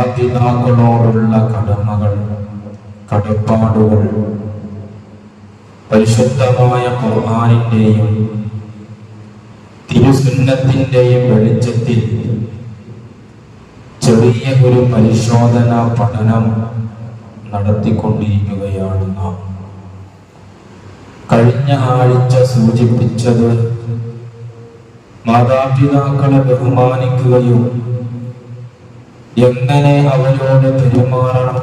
മാതാപിതാക്കളോടുള്ള കടമകൾ, കടപ്പാടുകൾ പരിശുദ്ധമായ ഖുർആനിന്റെയും തിരുസുന്നത്തിന്റെയും വെളിച്ചത്തിൽ ചെറിയ ഒരു പരിശോധനാ പഠനം നടത്തിക്കൊണ്ടിരിക്കുകയാണ് നാം. കഴിഞ്ഞ ആഴ്ച സൂചിപ്പിച്ചത് മാതാപിതാക്കളെ ബഹുമാനിക്കുകയും എങ്ങനെ അവരോട് പെരുമാറണം,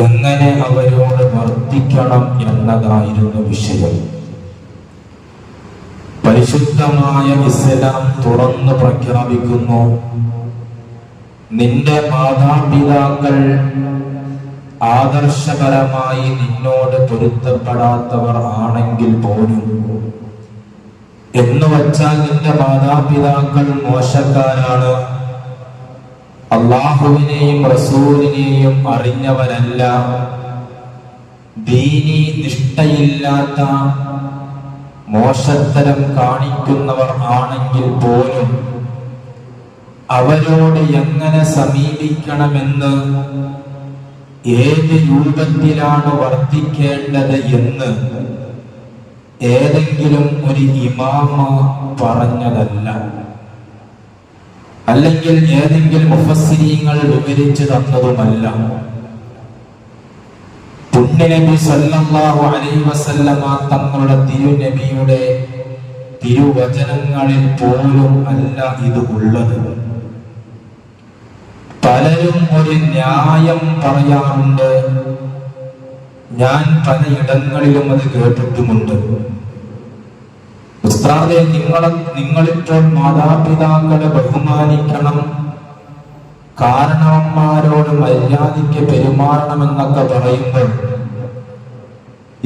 എങ്ങനെ അവരോട് വർത്തിക്കണം എന്നതായിരുന്നു വിഷയം. പരിശുദ്ധമായ ഇസ്ലാം തുറന്നു പ്രഖ്യാപിക്കുന്നു, നിന്റെ മാതാപിതാക്കൾ ആദർശപരമായി നിന്നോട് പൊരുത്തപ്പെടാത്തവർ ആണെങ്കിൽ പോലും, എന്ന് വച്ചാൽ നിന്റെ മാതാപിതാക്കൾ മോശക്കാരാണ്, അള്ളാഹുവിനെയും റസൂലിനെയും അറിഞ്ഞവരല്ല, ദീനി നിഷ്ഠയില്ലാത്ത മോശത്തരം കാണിക്കുന്നവർ ആണെങ്കിൽ പോലും അവരോട് എങ്ങനെ സമീപിക്കണമെന്ന്, ഏത് രൂപത്തിലാണ് വർത്തിക്കേണ്ടത് എന്ന് ഏതെങ്കിലും ഒരു ഇമാമ പറഞ്ഞതല്ല, അല്ലെങ്കിൽ ഏതെങ്കിലും മുഫസ്സിരീങ്ങൾ വിവരിച്ചു തന്നതുമല്ല. പുണ്യനബി സല്ലല്ലാഹു അലൈഹി വസല്ലമ തങ്ങളുടെ തിരുനബിയുടെ തിരുവചനങ്ങളിൽ പോലും അല്ല ഇത് ഉള്ളത്. പലരും ഒരു ന്യായം പറയാറുണ്ട്, ഞാൻ പലയിടങ്ങളിലും അത് കേട്ടിട്ടുമുണ്ട്. ഉസ്താദേ, നിങ്ങളിപ്പോൾ മാതാപിതാക്കളെ ബഹുമാനിക്കണം, കാരണവന്മാരോട് മര്യാദയ്ക്ക് പെരുമാറണമെന്നൊക്കെ പറയുമ്പോൾ,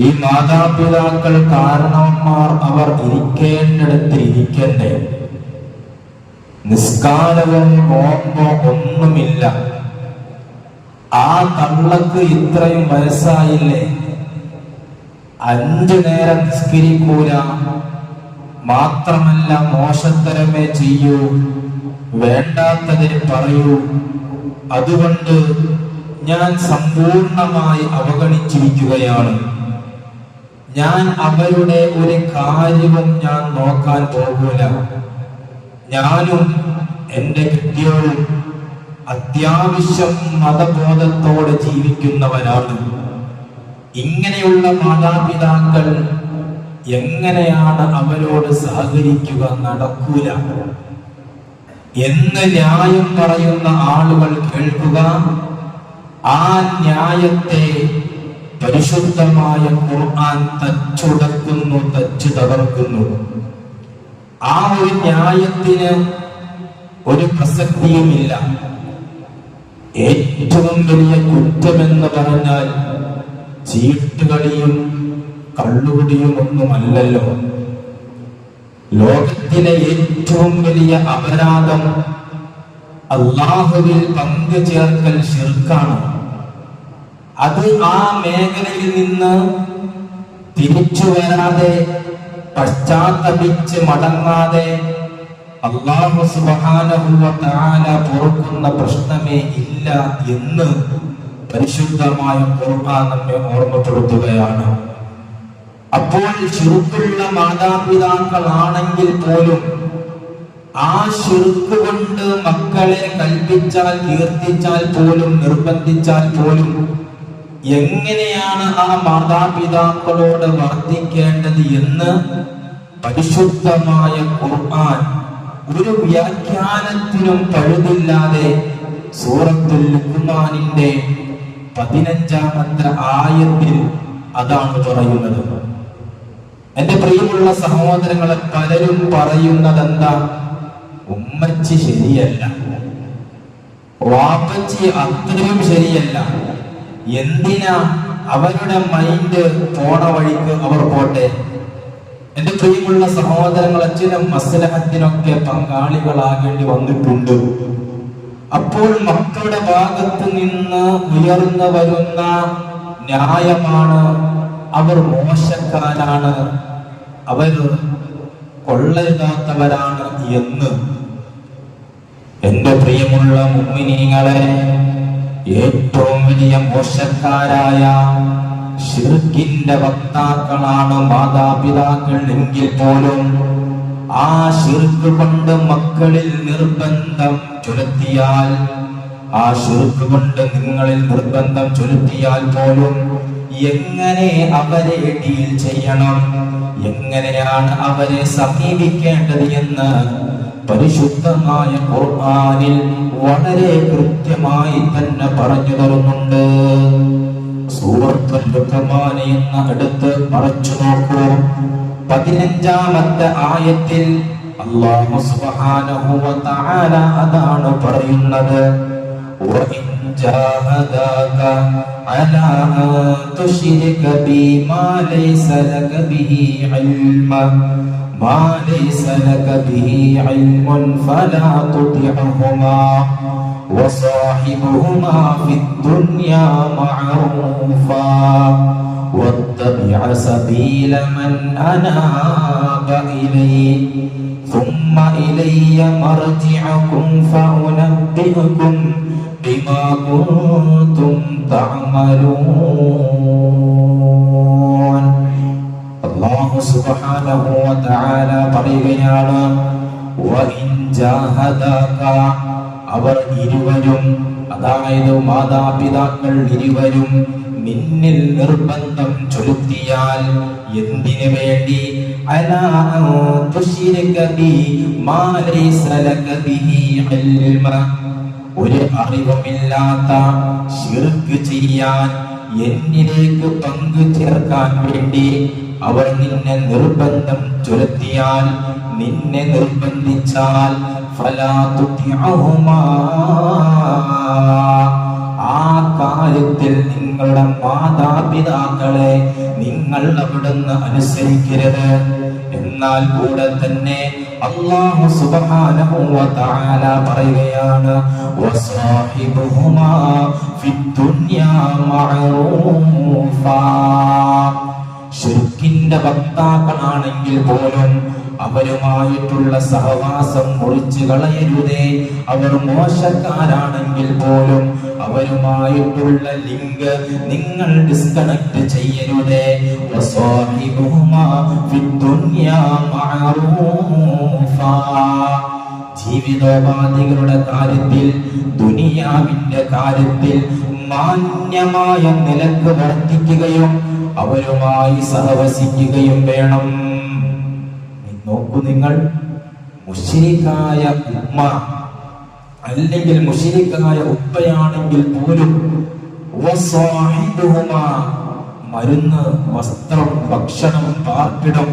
ഈ മാതാപിതാക്കൾ കാരണവന്മാർ അവർ ഇരിക്കേണ്ടിടത്ത് ഇരിക്കണ്ടേ? നിസ്കാരവും നോമ്പോ ഒന്നുമില്ല, ആ തള്ളക്ക് ഇത്രയും വയസ്സായില്ലേ, 5 നേരം നിസ്കരിക്കൂല, മാത്രമല്ല മോശത്തരമേ ചെയ്യൂ, വേണ്ടാത്തതിന് പറയൂ, അതുകൊണ്ട് ഞാൻ സമ്പൂർണമായി അവഗണിച്ചിരിക്കുകയാണ്, ഞാൻ അവരുടെ ഒരു കാര്യവും ഞാൻ നോക്കാൻ പോകൂല, ഞാനും എന്റെ കെട്ടിയോളും അത്യാവശ്യം മതബോധത്തോടെ ജീവിക്കുന്നവരാണ്. ഇങ്ങനെയുള്ള മാതാപിതാക്കൾ എങ്ങനെയാണ് അവരോട് സഹകരിക്കുക? നടക്കൂല എന്ന് ന്യായം പറയുന്ന ആളുകൾ കേൾക്കുക. ആ ന്യായത്തെ പരിശുദ്ധമായ ഖുർആൻ തച്ചുടക്കുന്നു, തച്ചു തകർക്കുന്നു. ആ ഒരു ന്യായത്തിന് ഒരു പ്രസക്തിയുമില്ല. ഏറ്റവും വലിയ കുറ്റമെന്ന് പറഞ്ഞാൽ ചീട്ടുകളിയും കള്ളുകുടിയും ഒന്നുമല്ലല്ലോ. ലോകത്തിലെ ഏറ്റവും വലിയ അപരാധം അല്ലാഹുവിൽ പങ്കു ചേർക്കൽ ശിർക്കാണ്. അത് ആ മേഖലയിൽ നിന്ന് തിരിച്ചു വരാതെ, പശ്ചാത്തപിച്ച് മടങ്ങാതെ അല്ലാഹു സുബ്ഹാനഹു വ തആല പൊറുക്കുന്ന പ്രശ്നമേ ഇല്ല എന്ന് പരിശുദ്ധമായ ഖുർആൻ നമ്മെ ഓർമ്മപ്പെടുത്തുകയാണ്. അപ്പോൾ ശിർക്കുള്ള മാതാപിതാക്കളാണെങ്കിൽ പോലും ആ ശിർക്ക് കൊണ്ട് മക്കളെ കൽപ്പിച്ചാൽ, കീർത്തിച്ചാൽ പോലും, നിർബന്ധിച്ചാൽ പോലും എങ്ങനെയാണ് ആ മാതാപിതാക്കളോട് വർത്തിക്കേണ്ടത് എന്ന് പരിശുദ്ധമായ ഖുർആൻ ഒരു വ്യാഖ്യാനത്തിനും പഴുതില്ലാതെ സൂറത്തുൽ ലുഖ്മാനിന്റെ 15ാമത്തെ ആയത്തിൽ അതാണ് പറയുന്നത്. എന്റെ പ്രിയമുള്ള സഹോദരങ്ങളെ, പലരും പറയുന്നത് എന്താ? ഉമ്മച്ചി ശരിയല്ല, വാപ്പച്ചി അത്രയും ശരിയല്ല, എന്തിനാ അവരുടെ മൈൻഡ് പോണ വഴിക്ക് അവർ പോട്ടെ. എന്റെ പ്രിയമുള്ള സഹോദരങ്ങൾ, ചില മസ്ലഹത്തിനൊക്കെ പങ്കാളികളാകേണ്ടി വന്നിട്ടുണ്ട്. അപ്പോൾ മക്കളുടെ ഭാഗത്ത് നിന്ന് ഉയർന്നു വരുന്ന ന്യായമാണ്, അവർ മോശക്കാരാണ്, അവർ കൊള്ളരുതാത്തവരാണ് എന്ന്. എന്റെ പ്രിയമുള്ള മുഅ്മിനീങ്ങളെ, ഏറ്റവും വലിയ മോശക്കാരായ ശിർക്കിന്റെ വക്താക്കളാണ് മാതാപിതാക്കൾ എങ്കിൽ പോലും ആ ശിർക്ക് കൊണ്ട് മക്കളിൽ നിർബന്ധം ചൊലുത്തിയാൽ, ആ ശിർക്ക് കൊണ്ട് നിങ്ങളിൽ നിർബന്ധം ചൊലുത്തിയാൽ പോലും എങ്ങനെ അവരെ ഡീൽ ചെയ്യണം, എങ്ങനെയാണ് അവരെ സമീപിക്കേണ്ടത് എന്ന് പരിശുദ്ധമായ ഖുർആനിൽ വളരെ കൃത്യമായി തന്നെ പറഞ്ഞു തരുന്നുണ്ട്. സൂറത്തുൽ ലുഖ്മാൻ എന്ന അടുത്ത് മറച്ചു നോക്കൂ. 15-ാമത്തെ ആയത്തിൽ അല്ലാഹു സുബ്ഹാനഹു വ തആല അതാണ് പറയുന്നത്. വഇൻ ജാഹദാക അലാ അൻ തുശ്രിക ബിമാ ലൈസ ലക ബിഹി ഇൽമ ما ليس لك به علم فلا تطعهما وصاحبهما في الدنيا معروفا واتبع سبيل من أناب إلي ثم إلي مرجعكم فأنبئكم بما كنتم تعملون. അല്ലാഹു സുബ്ഹാനഹു വ തആല പറയുകയാണ്, വഇൻ ജാഹദാക, അവർ ഇരുവരും, അതായത് മാതാപിതാക്കൾ ഇരുവരും നിന്നിൽ നിർബന്ധം ചൊലുത്തിയാൽ, എന്തിനു വേണ്ടി? അലാ അൻ തുശ്രിക ബി മാ ലൈസ ലക ബിഹി ഇൽമ, ഒരു അറിവുമില്ലാത്ത ശിർക്ക് ചെയ്യാൻ, എന്നിലേക്ക് പങ്കു ചേർക്കാൻ വേണ്ടി അവർ നിന്നെ നിർബന്ധം ചൊലുത്തിയാൽ, നിന്നെ നിർബന്ധിച്ചാൽ, ഫലാ തുതിഅഹുമാ, ആ കാര്യത്തിൽ നിങ്ങളുടെ മാതാപിതാക്കളെ നിങ്ങൾ അവിടുന്ന് അനുസരിക്കരുത്. എന്നാൽ കൂടെ തന്നെ അല്ലാഹു സുബ്ഹാനഹു വ തആല പറയുകയാണ്, വസാഹിബുഹുമാ ഫിദ്ദുനിയാ മഅറൂഫാ. ശിർക്കിന്റെ വക്താക്കളാണെങ്കിൽ പോലും അവരുമായിട്ടുള്ള സഹവാസം മുറിച്ചു കളയരുതേ. അവർ മോശക്കാരാണെങ്കിൽ പോലും അവരുമായിട്ടുള്ള ലിങ്ക് നിങ്ങൾ ഡിസ്കണക്ട് ചെയ്യരുതേ. വസാഹിബുഹുമാ ഫിദ്ദുനിയാ മഅറൂഫാ. ജീവിതോപാധികളുടെ കാര്യത്തിൽ, ദുനിയാവിന്റെ കാര്യത്തിൽ മാന്യമായ നിലക്ക് വർത്തിക്കുകയും അവരുമായി സഹവസിക്കുകയും വേണം. നോക്കൂ, നിങ്ങൾ മുശ്രിക്കായ ഉമ്മ അല്ലെങ്കിൽ മുശ്രിക്കായ ഉപ്പയാണെങ്കിൽ പോലും വസാഹിബുഹുമാ, മരുന്ന്, വസ്ത്രം, ഭക്ഷണം, പാർപ്പിടം,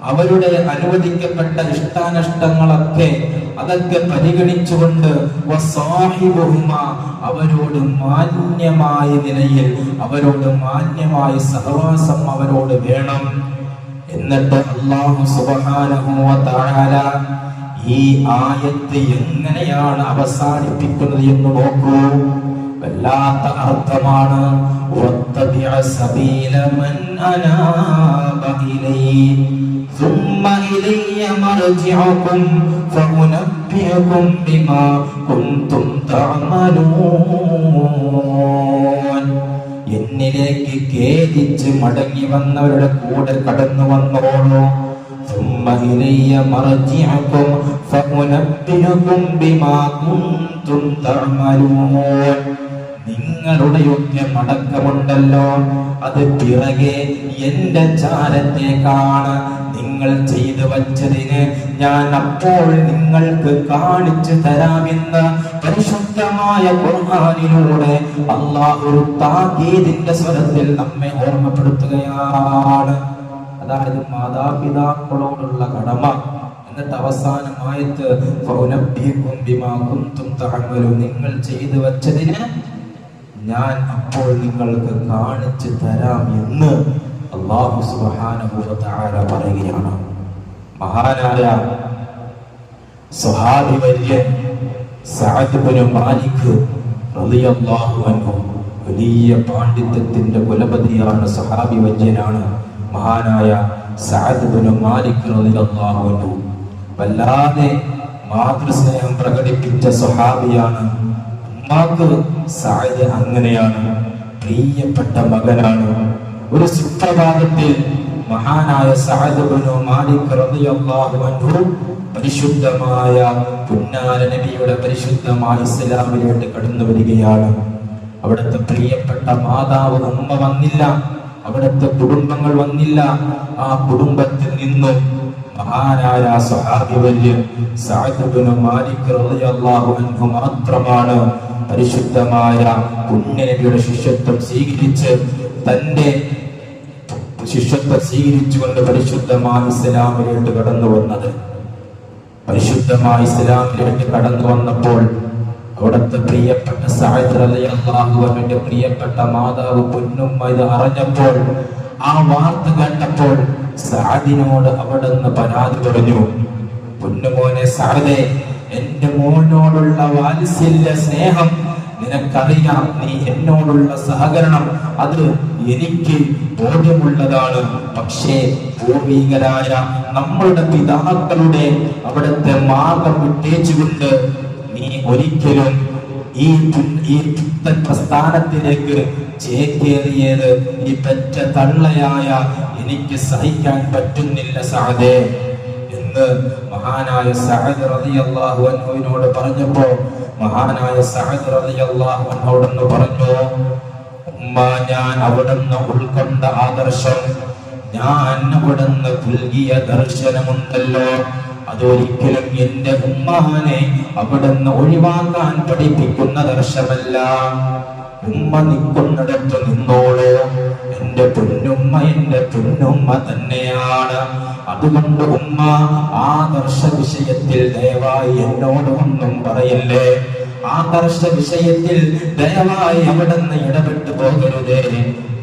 അവരുടെ അനുവദിക്കപ്പെട്ട ഇഷ്ടാനിഷ്ടങ്ങളൊക്കെ അതൊക്കെ പരിഗണിച്ചുകൊണ്ട് വസാഹിബുഹുമാ, അവരോട് മാന്യമായ നിലയിൽ, അവരോട് മാന്യമായ സഹവാസം അവരോട് വേണം. എന്നിട്ട് അല്ലാഹു സുബ്ഹാനഹു വ തആല ഈ ആയത്ത് എങ്ങനെയാണ് അവസാനിപ്പിക്കുന്നത് എന്ന് നോക്കൂ. വല്ലാത്ത അർത്ഥമാണ്. വത്തബിഅ സബീല മൻ അനാബ ഇലൈ ثم إلي مرجعكم فأنبئكم بما كنتم تعملون. എന്നിലേക്ക് ഖേദിച്ച് മടങ്ങി വന്നവരുടെ കൂടെ കടന്നു വന്നോളൂ. ثم إلي مرجعكم فأنبئكم بما كنتم تعملون. നിങ്ങളുടെയൊക്കെ മടക്കമുണ്ടല്ലോ, അത് പിറകെ എന്റെ ചാരത്തേക്കാണ്. നിങ്ങൾ ചെയ്തു വച്ചതിന് ഞാൻ അപ്പോൾ നിങ്ങൾക്ക് കാണിച്ചു തരാമെന്ന് പരിശുദ്ധമായ ഖുർആനിലൂടെ അല്ലാഹു താകീദിന്റെ സ്വരത്തിൽ നമ്മെ ഓർമ്മപ്പെടുത്തുകയാണ്. അതായത് മാതാപിതാക്കളോടുള്ള കടമ. എന്നിട്ട് അവസാനമായിട്ട് ഫൗനബ്ബികും ബിമാ കുൻതും തഅമലൂൻ, നിങ്ങൾ ചെയ്തു വച്ചതിന് ഞാൻ അപ്പോൾ നിങ്ങൾക്ക് കാണിച്ചു തരാം എന്ന് അല്ലാഹു സുബ്ഹാനഹു വ തആല പറയുകയാണ്. മഹാനായ സ്വഹാബി വര്യൻ സഅദ് ഇബ്നു മാലിക് റളിയല്ലാഹു അൻഹു, വലിയ പാണ്ഡിത്യത്തിന്റെ കുലപതിയാണ്, സ്വഹാബി വര്യനാണ് മഹാനായ സഅദ് ഇബ്നു മാലിക് റളിയല്ലാഹു അൻഹു. വല്ലാതെ മാതൃസ്നേഹം പ്രകടിപ്പിച്ച സ്വഹാബിയാണ്. ഉമ്മാക്ക് സഅദ് അങ്ങനെയാണ്, പ്രിയപ്പെട്ട മകനാണ്. ഒരു സുപ്രഭാതത്തിൽ മഹാനായ സഅദ് ഇബ്നു മാലിക് റളിയല്ലാഹു അൻഹു പരിശുദ്ധമായ പുന്നാര നബിയുടെ പരിശുദ്ധമായ ഇസ്ലാമിലേക്ക് കടന്നു വരികയാണ്. അവിടുത്തെ പ്രിയപ്പെട്ട മാതാവ് ഉമ്മ വന്നില്ല, അവിടുത്തെ കുടുംബങ്ങൾ വന്നില്ല. ആ കുടുംബത്തിൽ നിന്നും മഹാനായ സ്വഹാബി വര്യൻ സഅദ് ഇബ്നു മാലിക് റളിയല്ലാഹു അൻഹു മാത്രമാണ് പരിശുദ്ധമായ പുണ്യനബിയുടെ ശിഷ്യത്വം സ്വീകരിച്ച് തന്റെ ശിഷ്യത്വം സ്വീകരിച്ചുകൊണ്ട് പരിശുദ്ധമായ ഇസ്ലാമിലേക്ക് കടന്നു വന്നത്. പരിശുദ്ധമായ ഇസ്ലാമിലേക്ക് കടന്നു വന്നപ്പോൾ അവിടുത്തെ പ്രിയപ്പെട്ട സഅദ് റളിയല്ലാഹു അൻഹുവിന്റെ പ്രിയപ്പെട്ട മാതാവ് പൊന്നുമ്മ ഇത് അറിഞ്ഞപ്പോൾ, ആ വാർത്ത കേട്ടപ്പോൾ സഅദിനോട് അവിടുന്ന് പരാതി പറഞ്ഞു. പൊന്നുമോനെ സഅദേ, എന്റെ മോനോടുള്ള വാത്സല്യ സ്നേഹം നിനക്കറിയാം, നീ എന്നോടുള്ള സഹകരണം അത് എനിക്ക് ബോധ്യമുള്ളതാണ്. പക്ഷേ പൂർവികരായ നമ്മളുടെ പിതാക്കളുടെ അവിടുത്തെ മാർഗം വിട്ടേച്ചുകൊണ്ട് നീ ഒരിക്കലും ഈ പുത്തൻ പ്രസ്ഥാനത്തിലേക്ക് ചേക്കേറിയത് ഈ പെറ്റ തള്ളയായ എനിക്ക് സഹിക്കാൻ പറ്റുന്നില്ല സഅദേ എന്ന് മഹാനായ സഅദ് റളിയല്ലാഹു അൻഹുവിനോട് പറഞ്ഞപ്പോൾ മഹാനായ സഅദ് റളിയല്ലാഹു അൻഹുവോട് പറഞ്ഞു, ഉമ്മ, ഞാൻ അവിടുന്ന് ഉൾക്കൊണ്ട ആദർശം, ഞാൻ അവിടുന്ന് നൽകിയ ദർശനമുണ്ടല്ലോ, അതൊരിക്കലും എന്റെ ഉമ്മാനെ അവിടുന്ന് ഒഴിവാക്കാൻ പഠിപ്പിക്കുന്ന ദർശനമല്ല. ഉമ്മ നിൽക്കുന്നിടത്ത് നിന്നോളൂ, എന്റെ പൊന്നുമ്മ തന്നെയാണ്. അതുകൊണ്ട് ഉമ്മ, ആദർശ വിഷയത്തിൽ ദയവായി എന്നോട് ഒന്നും പറയല്ലേ, ആദർശ വിഷയത്തിൽ ദയവായി അവിടുന്ന് ഇടപെട്ടു പോകരുതേ.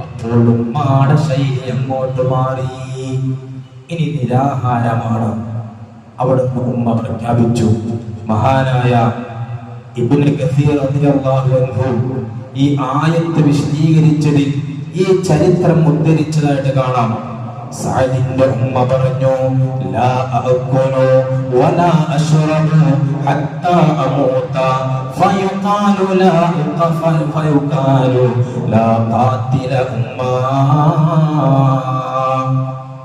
അപ്പോൾ ഉമ്മാടെ ശൈലി അങ്ങോട്ട് മാറി. ഇനി നിരാഹാരമാണ്. അവിടുന്ന് ഉമ്മ പ്രഖ്യാപിച്ചു. മഹാനായ ഇബ്നു കസീർ റളിയല്ലാഹു അൻഹു ഈ ആയത്ത് വിശദീകരിച്ചതിൽ ഈ ചരിത്രം ഉദ്ധരിച്ചതായിട്ട് കാണാം. സഅദിന്റെ ഉമ്മ പറഞ്ഞു, ലാ അഅകുലു വലാ അശ്റബു ഹത്താ അമൂത ഫയുഖാലു ലാ ഖഫൽ ഫയുഖാലു ലാ ഖാതില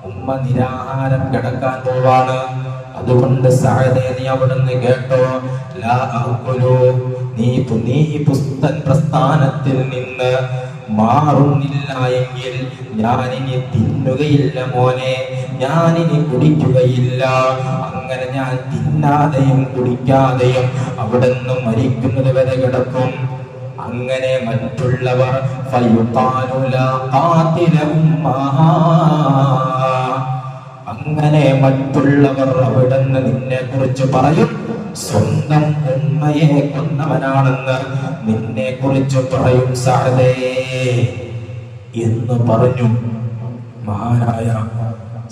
ഉമ്മ നിരാഹാരം കിടക്കാൻ പോവാണ്. അതുകൊണ്ട് സഅദേ, നീ അവിടുന്ന് കേട്ടോ, ലാ അഅകുലു, നീ പുസ്തൻ പ്രസ്ഥാനത്തിൽ നിന്ന് മാറുന്നില്ല എങ്കിൽ ഞാനിനി തിന്നുകയില്ല മോനെ, ഞാനിനി കുടിക്കുകയില്ല. അങ്ങനെ ഞാൻ തിന്നാതെയും കുടിക്കാതെയും അവിടുന്ന് മരിക്കുന്നത് വരെ കിടക്കും. അങ്ങനെ മറ്റുള്ളവർ അങ്ങനെ മറ്റുള്ളവർ അവിടുന്ന് നിന്നെ കുറിച്ച് പറയും, സ്വന്തം ഉമ്മയെ കൊന്നവനാണെന്ന് നിന്നെ കുറിച്ച് പറയും സഅദേ എന്ന് പറഞ്ഞു. മഹാനായ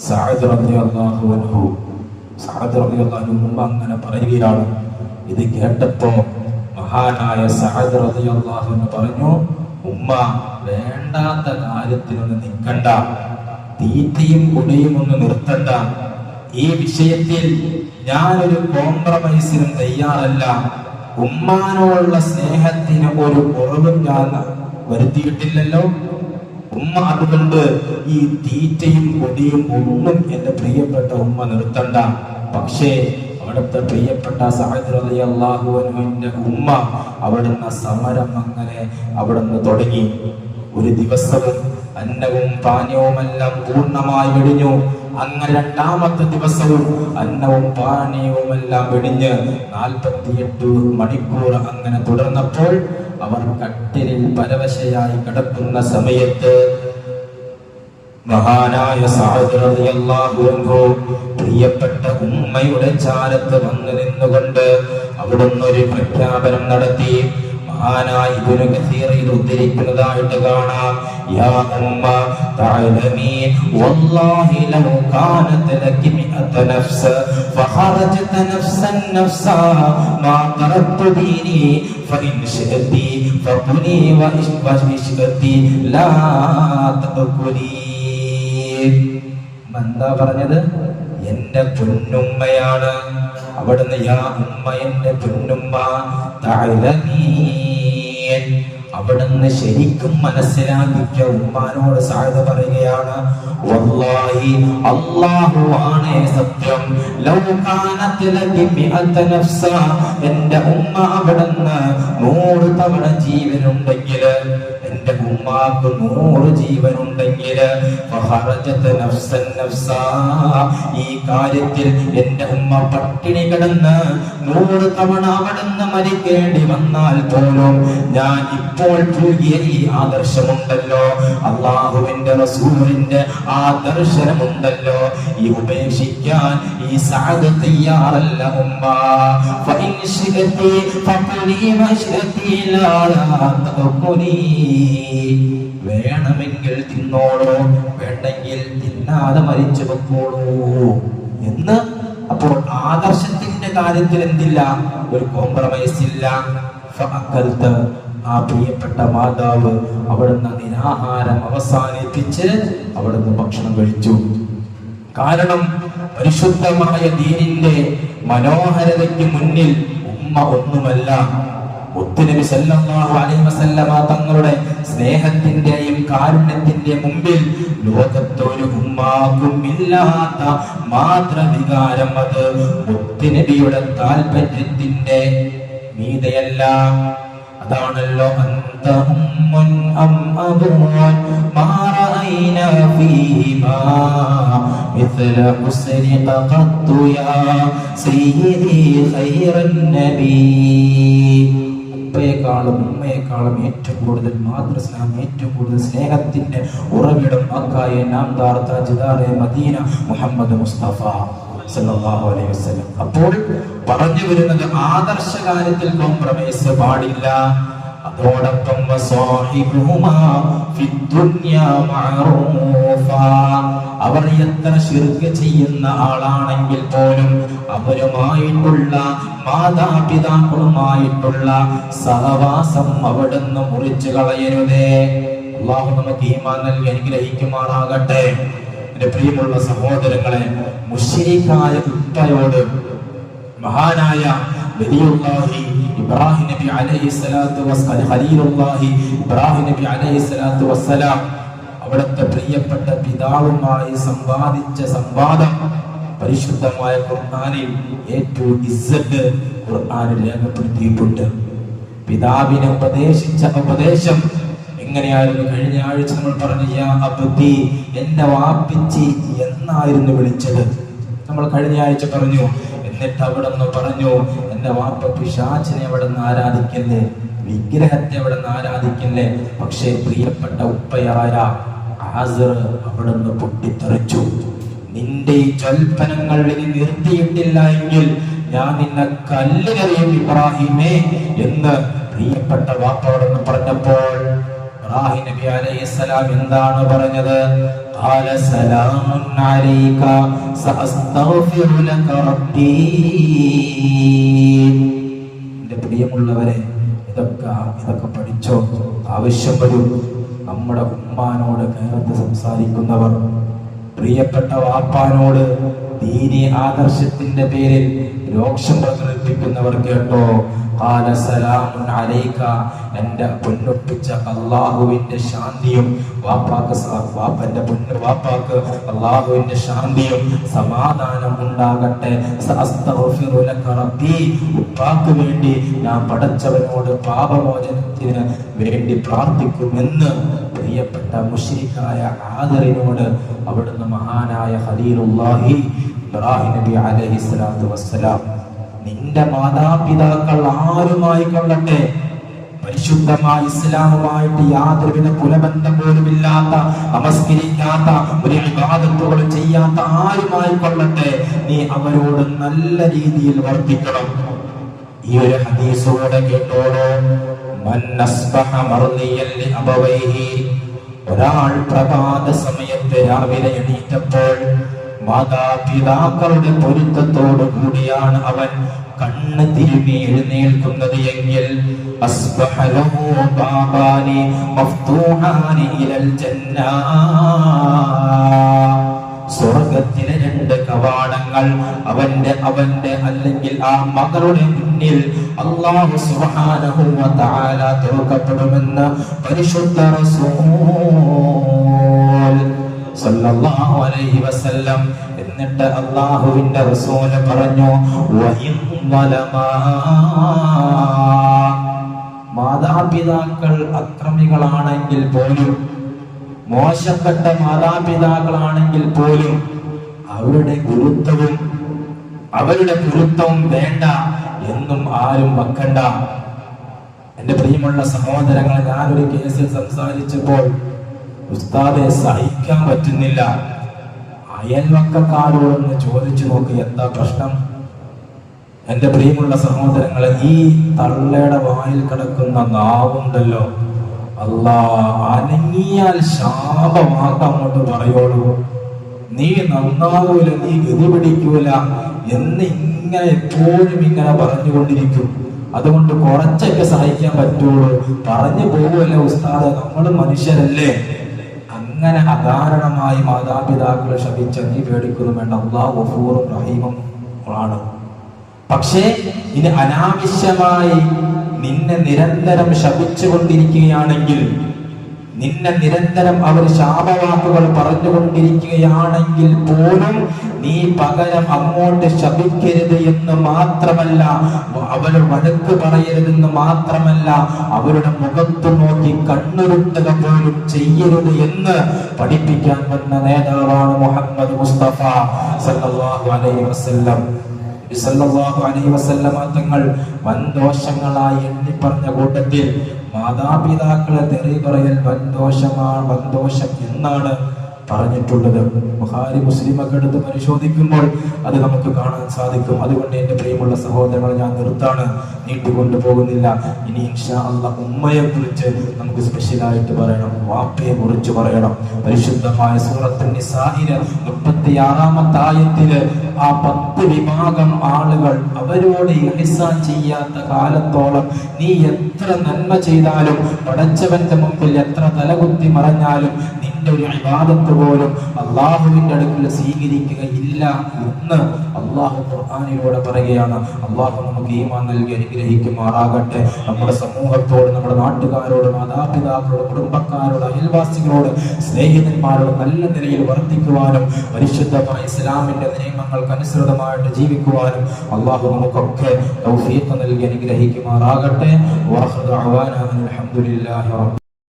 സഅദ് റളിയല്ലാഹു അൻഹു അങ്ങനെ പറയുകയാണ്. ഇത് കേട്ടപ്പോ മഹാനായ സഅദ് റളിയല്ലാഹു അൻഹു പറഞ്ഞു, ഉമ്മ, വേണ്ടാത്ത കാര്യത്തിനൊന്നും നിൽക്കണ്ട, തീറ്റയും കുടിയും ഒന്നും നിർത്തണ്ട. ഈ വിഷയത്തിൽ ഞാനൊരു കോംപ്രമൈസിനും തയ്യാറല്ല. ഉമ്മാനോടുള്ള സ്നേഹത്തിന് ഒരു കുറവും ഞാൻ വരുത്തിയിട്ടില്ലല്ലോ ഉമ്മ. അതുകൊണ്ട് ഈ തീറ്റയും കൊടിയും ഒന്നും എന്റെ പ്രിയപ്പെട്ട ഉമ്മ നിർത്തണ്ട. പക്ഷേ അവിടുത്തെ പ്രിയപ്പെട്ട സഅദ് റളിയല്ലാഹു അൻഹുവിന്റെ ഉമ്മ അവിടുന്ന് സമരം അങ്ങനെ അവിടുന്ന് തുടങ്ങി. ഒരു ദിവസവും അന്നവും പാനീയവുമെല്ലാം പൂർണ്ണമായി വെടിഞ്ഞു. അങ്ങനെ രണ്ടാമത്തെ ദിവസവും അന്നവും പാനീയവുമെല്ലാം വെടിഞ്ഞ് 48 മണിക്കൂർ അങ്ങനെ തുടർന്നപ്പോൾ അവർ കട്ടിലിൽ പരവശയായി കിടക്കുന്ന സമയത്ത് മഹാനായ സഅദ് റളിയല്ലാഹു അൻഹു പ്രിയപ്പെട്ട ഉമ്മയുടെ ചാരത്ത് വന്നു നിന്നുകൊണ്ട് അവിടുന്ന് ഒരു പ്രഖ്യാപനം നടത്തി. മഹാനായ ഇബ്നു കസീറിൽ ഉദ്ധരിക്കുന്നതായിട്ട് കാണാം, യാ ഉമ്മ തഅലമീൻ വല്ലാഹി ലൗ കാനത് ലകി മിഅത നഫ്സ് ഫഖറജത നഫ്സൻ നഫ്സാ മാ തറക്തു ദീനി ഫഇൻ ശഅതി ഫഖുലി വഇശ്വതി ലാ തഖുലി. എന്താ പറഞ്ഞത്? എന്റെ പൊന്നുമ്മയാണ്. അവിടുന്ന് യാ ഉമ്മ എന്റെ പൊന്നുമ്മ തഅലമീൻ, അവിടുന്ന് ശരിക്കും മനസ്സിലാക്കിയ ഉമ്മാനോട് സഅദ് പറയുകയാണ്, വല്ലാഹി അല്ലാഹു ആണേ സത്യം, ലൗ കാനത് ലകി മിഅത നഫ്സ, എന്റെ ഉമ്മ അവിടുന്ന് 100 തവണ ജീവനുണ്ടെങ്കിൽ, എന്റെ ഉമ്മാക്ക് 100 ജീവനുണ്ടെങ്കിൽ, ഫഖറജത നഫ്സൻ നഫ്സ, ഈ കാര്യത്തിൽ എന്റെ ഉമ്മ പട്ടിണി കിടന്ന് 100 തവണ അവിടുന്ന് മരിക്കേണ്ടി വന്നാൽ പോലും ഞാൻ ഇപ്പോൾ പുതിയ ഈ ആദർശമുണ്ടല്ലോ, അല്ലാഹുവിന്റെ റസൂലിന്റെ ആദർശമുണ്ടല്ലോ, ഈ ഉപേക്ഷിക്കാൻ ഈ സഅദ് തയ്യാറല്ല ഉമ്മ. ഫഇൻ ശിഅതി ഫഖുലി വശഅതി ലാ തഖുലി, വേണമെങ്കിൽ തിന്നോളൂ, വേണ്ടെങ്കിൽ തിന്നാതെ മരിച്ചു വെക്കോളൂ എന്ന്. അപ്പോൾ ആദർശത്തിന്റെ കാര്യത്തിൽ എന്തില്ല, ഒരു കോംപ്രമൈസ് ഇല്ല. ഫഅക്കൽത, ആ പ്രിയപ്പെട്ട മാതാവ് അവിടുന്ന് നിരാഹാരം അവസാനിപ്പിച്ച് അവിടുന്ന് ഭക്ഷണം കഴിച്ചു. കാരണം പരിശുദ്ധമായ ദീനിന്റെ മനോഹരതയ്ക്ക് മുന്നിൽ ഉമ്മ ഒന്നുമല്ല. മുത്തുനബി സല്ലല്ലാഹു അലൈഹി വസല്ലമ തങ്ങളുടെ സ്നേഹത്തിന്റെയും കാരുണ്യത്തിന്റെയും മുമ്പിൽ ലോകത്തൊരു ഉമ്മാക്കും ഇല്ലാത്ത മാതൃവികാരം അത് മുത്തുനബിയുടെ താല്പര്യത്തിന്റെ മീതയല്ല. അതാണല്ലോ അന്ത ഉമ്മുൻ അം അബൂൻ മാ റഅയ്നാ ഫീമാ മിസ്ല ഹുസ്നിക ഖത്തു യാ സയ്യിദി ഖൈറൻ നബി. ഉമ്മയെക്കാളും ഏറ്റവും കൂടുതൽ മാതൃസ്നേഹം, ഏറ്റവും കൂടുതൽ സ്നേഹത്തിന്റെ ഉറവിടം മക്കായ നാംദാർ താജ്ദാറെ മദീന മുഹമ്മദ് മുസ്തഫ സല്ലല്ലാഹു അലൈഹി വസല്ലം. അപ്പോൾ പറഞ്ഞു വരുന്നത് ആദർശ കാര്യത്തിൽ കോംപ്രമൈസ് പാടില്ല. അതോടൊപ്പം അവർ എത്ര ശിർക്ക് ചെയ്യുന്ന ആളാണെങ്കിൽ പോലും അവരുമായിട്ടുള്ള മാതാപിതാക്കളുമായിട്ടുള്ള സഹവാസം അവിടുന്ന് മുറിച്ചു കളയരുതേ. അല്ലാഹു നമുക്ക് ഈമാൻ നൽകി അനുഗ്രഹിക്കുമാറാകട്ടെ. എന്റെ പ്രിയമുള്ള സഹോദരങ്ങളെ, മുശ്രിക്കായ ഉപ്പയോട് മഹാനായ വലിയുല്ലാഹി ഇബ്രാഹിം നബി അലൈഹിസ്സലാത്തു വസ്സലാം, ഖലീലുല്ലാഹി ഇബ്രാഹിം നബി അലൈഹിസ്സലാത്തു വസ്സലാം അവിടുത്തെ പ്രിയപ്പെട്ട പിതാവുമായി സംവാദിച്ച സംവാദം പരിശുദ്ധമായ ഖുർആനിൽ ഏറ്റവും ഇസ്സത്ത് ഖുർആനിൽ രേഖപ്പെടുത്തിയിട്ടുണ്ട്. പിതാവിനെ ഉപദേശിച്ച ഉപദേശം എങ്ങനെയായിരുന്നു? കഴിഞ്ഞ ആഴ്ച നമ്മൾ പറഞ്ഞു, യാ അബ്ദി, എന്റെ വാപ്പിച്ചി എന്നായിരുന്നു വിളിച്ചത്. നമ്മൾ കഴിഞ്ഞ ആഴ്ച പറഞ്ഞു. എന്നിട്ട് അവിടെ നിന്ന് പറഞ്ഞു, എന്റെ വാപ്പ പിശാചിനെ അവിടെ നിന്ന് ആരാധിക്കല്ലേ, വിഗ്രഹത്തെ അവിടെ നിന്ന് ആരാധിക്കല്ലേ. പക്ഷേ പ്രിയപ്പെട്ട ഉപ്പയായ ആസർ അവിടെ നിന്ന് പൊട്ടിത്തെറിച്ചു. നിന്റെ ഈ ജൽപ്പനങ്ങൾ ഇനി നിർത്തിയിട്ടില്ല എങ്കിൽ ഞാൻ നിന്നെ കല്ലിനെറിയും ഇബ്രാഹിമേ എന്ന് പ്രിയപ്പെട്ട വാപ്പയോടൊന്ന് പറഞ്ഞപ്പോൾ ഇബ്രാഹിം നബി അലൈഹിസ്സലാം എന്താണ് പറഞ്ഞത്? ഖാല സലാമുൻ അലൈക സഅസ്തഗ്ഫിറു ലക റബ്ബി. എൻ്റെ പ്രിയമുള്ളവരെ, ഇതൊക്കെ പഠിച്ചോ. ആവശ്യം വരും. നമ്മുടെ ഉമ്മാനോട് കേരളത്ത് സംസാരിക്കുന്നവർ, പ്രിയപ്പെട്ട വാപ്പാനോട് ദീനി ആദർശത്തിന്റെ പേരിൽ രോക്ഷം പ്രകടിപ്പിക്കുന്നവർ കേട്ടോ. ഖാല സലാമുൻ അലൈക, എൻ്റെ പൊന്നൊപ്പിച്ച അല്ലാഹുവിന്റെ ശാന്തിയും വാപ്പന്റെ പൊന്നു വാപ്പാക്ക് അല്ലാഹുവിന്റെ ശാന്തിയും സമാധാനം ഉണ്ടാകട്ടെ. സഅസ്തഗ്ഫിറു ലക റബ്ബി, ഉപ്പാക്ക് വേണ്ടി ഞാൻ പടച്ചവനോട് പാപമോചനത്തിന് വേണ്ടി പ്രാർത്ഥിക്കുമെന്ന് പ്രിയപ്പെട്ട മുശ്രിക്കായ ആദറിനോട് അവിടുന്ന് മഹാനായ ഖലീലുല്ലാഹി ഇബ്രാഹിം നബി അലൈഹിസ്സലാത്തു വസ്സലാം, നിന്റെ മാതാപിതാക്കൾ ആരുമായി കൊള്ളട്ടെ, പരിശുദ്ധമായ ഇസ്ലാമുമായിട്ട് യാതൊരുവിധ കുലബന്ധം പോലും ഇല്ലാത്ത, നമസ്കരിക്കാത്ത, ഒരു ഇബാദത്തുകൾ ചെയ്യാത്ത ആരുമായി കൊള്ളട്ടെ, നീ അവരോട് നല്ല രീതിയിൽ വർത്തിക്കണം. ഈ ഒരു ഹദീസോടെ കേട്ടോളൂ. മൻ അസ്ബഹ മർദിയൻ ലിഅബവൈഹി, ഒരാൾ പ്രഭാത സമയത്ത് രാവിലെ എണീറ്റപ്പോൾ മാതാപിതാക്കളുടെ പൊരുത്തത്തോടു കൂടിയാണ് അവൻ കണ്ണ് തിരുമി എഴുന്നേൽക്കുന്നത് എങ്കിൽ അസ്ബഹ ലഹു ബാബാനി മഫ്തൂഹാനി ഇലൽ ജന്ന, സ്വർഗ്ഗത്തിലെ 2 കവാടങ്ങൾ തങ്ങൾ അവന്റെ അല്ലെങ്കിൽ ആ മകളുടെ മുന്നിൽ അല്ലാഹു സുബ്ഹാനഹു വ തആല തുറക്കപ്പെടുമെന്ന് പരിശുദ്ധ റസൂൽ സല്ലല്ലാഹു അലൈഹി വസല്ലം. എന്നിട്ട് അല്ലാഹുവിന്റെ റസൂൽ പറഞ്ഞു, മാതാപിതാക്കൾ അക്രമികളാണെങ്കിൽ പോലും, മോശപ്പെട്ട മാതാപിതാക്കളാണെങ്കിൽ പോലും അവരുടെ ഗുരുത്വവും വേണ്ട എന്നും ആരും വെക്കണ്ട. എന്റെ പ്രിയമുള്ള സഹോദരങ്ങളെ, ഞാനൊരു കേസിൽ സംസാരിച്ചപ്പോൾ ഉസ്താദെ സഹിക്കാൻ പറ്റുന്നില്ല. അയൽവക്കക്കാരോടൊന്ന് ചോദിച്ചു നോക്ക് എന്താ പ്രശ്നം. എന്റെ പ്രിയമുള്ള സഹോദരങ്ങളെ, ഈ തള്ളയുടെ വായിൽ കിടക്കുന്ന നാവുണ്ടല്ലോ, അല്ലാ, അനങ്ങിയാൽ ശാപമാക്കാം അങ്ങോട്ട് പറയുള്ളൂ. നീ നന്നാവൂല, നീ ഗതി പിടിക്കൂല എന്ന് ഇങ്ങനെ എപ്പോഴും ഇങ്ങനെ പറഞ്ഞുകൊണ്ടിരിക്കും. അതുകൊണ്ട് കുറച്ചൊക്കെ സഹിക്കാൻ പറ്റുള്ളൂ. പറഞ്ഞു പോവുമല്ലേ ഉസ്താദ്, നമ്മൾ മനുഷ്യരല്ലേ. അങ്ങനെ അകാരണമായി മാതാപിതാക്കളെ ശപിച്ച നീ പേടിക്കുന്നു വേണ്ട. അല്ലാഹു ഗഫൂറും റഹീമും ആണ്. പക്ഷേ ഇനി അനാവശ്യമായി നിന്നെ നിരന്തരം ശപിച്ചുകൊണ്ടിരിക്കുകയാണെങ്കിൽ, നിന്നെ നിരന്തരം അവർ ശാപവാക്കുകൾ പറഞ്ഞുകൊണ്ടിരിക്കുകയാണെങ്കിൽ പോലും നീ പകരം അങ്ങോട്ട് ശപിക്കരുത് എന്ന് മാത്രമല്ല, അവരെ വഴക്ക് പറയരുതെന്ന് മാത്രമല്ല, അവരുടെ മുഖത്ത് നോക്കി കണ്ണുരുട്ടുക പോലും ചെയ്യരുത് എന്ന് പഠിപ്പിക്കാൻ വന്ന നേതാവാണ് മുഹമ്മദ് മുസ്തഫ സല്ലല്ലാഹു അലൈഹി വസല്ലം. സല്ലല്ലാഹു അലൈഹി വസല്ലമ തങ്ങൾ വൻദോഷങ്ങളായി എണ്ണിപ്പറഞ്ഞ കൂട്ടത്തിൽ മാതാപിതാക്കളെ തെറി പറയൽ വൻദോഷം എന്നാണ് പറഞ്ഞിട്ടുള്ളത്. ബുഖാരി മുസ്ലിമൊക്കെ എടുത്ത് പരിശോധിക്കുമ്പോൾ അത് നമുക്ക് കാണാൻ സാധിക്കും. അതുകൊണ്ട് എന്റെ പ്രിയമുള്ള സഹോദരങ്ങൾ, ഞാൻ നിർത്താണ്, നീട്ടിക്കൊണ്ടു പോകുന്നില്ല. ഇനി ഇൻഷാ അല്ലാഹ് ഉമ്മയെ കുറിച്ച് നമുക്ക് സ്പെഷ്യലായിട്ട് പറയണം, വാപ്പയെ കുറിച്ച് പറയണം. പരിശുദ്ധമായ സൂറത്തുൻ നിസായിലെ 36-ാമത്തെ ആയത്തില് ആ 10 വിഭാഗം ആളുകൾ, അവരോട് ഇഹ്സാൻ ചെയ്യാത്ത കാലത്തോളം നീ എത്ര നന്മ ചെയ്താലും, പടച്ചവന്റെ മുമ്പിൽ എത്ര തലകുത്തി മറഞ്ഞാലും നിന്റെ ഒരു ഇബാദത്ത് പോലും അള്ളാഹുവിന്റെ അടുക്കൽ സ്വീകരിക്കുകയില്ല എന്ന് അള്ളാഹു ഖുർആനിലൂടെ പറയുകയാണ്. അള്ളാഹു നമുക്ക് ഈമാൻ നൽകി അനുഗ്രഹിക്കുമാറാകട്ടെ. നമ്മുടെ സമൂഹത്തോട്, നമ്മുടെ നാട്ടുകാരോട്, മാതാപിതാക്കളോട്, കുടുംബക്കാരോട്, അയൽവാസികളോട്, സ്നേഹിതന്മാരോട് നല്ല നിലയിൽ വർദ്ധിക്കുവാനും പരിശുദ്ധമായ ഇസ്ലാമിന്റെ നിയമങ്ങൾക്ക് അനുസൃതമായിട്ട് ജീവിക്കുവാനും അള്ളാഹു നമുക്കൊക്കെ തൗഫീഖ് നൽകി അനുഗ്രഹിക്കുമാറാകട്ടെ. വആഖിറു ദഅവാനാ അൽഹംദുലില്ലാഹി റബ്ബിൽ